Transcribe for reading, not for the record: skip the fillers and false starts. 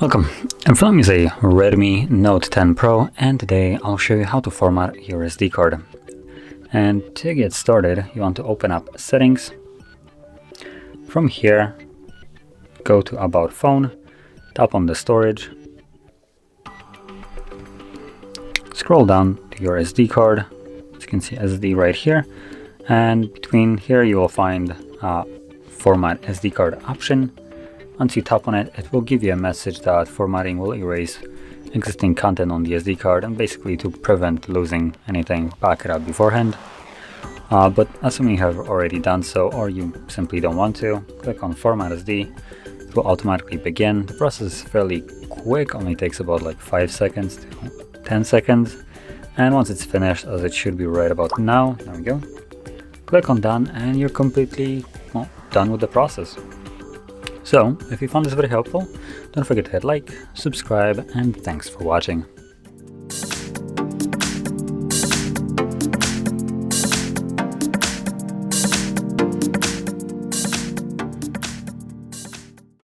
Welcome, in front of me is a Redmi Note 10 Pro, and today I'll show you how to format your SD card. And to get started, you want to open up Settings. From here, go to About Phone, tap on the storage, scroll down to your SD card. As you can see SD right here, and between here you will find Format SD card option. Once you tap on it, it will give you a message that formatting will erase existing content on the SD card, and basically to prevent losing anything, back it up beforehand. But assuming you have already done so, or you simply don't want to, click on Format SD. It will automatically begin. The process is fairly quick, only takes about like 5 seconds to 10 seconds. And once it's finished, as it should be right about now, there we go, click on Done, and you're completely done with the process. So, if you found this very helpful, don't forget to hit like, subscribe, and thanks for watching.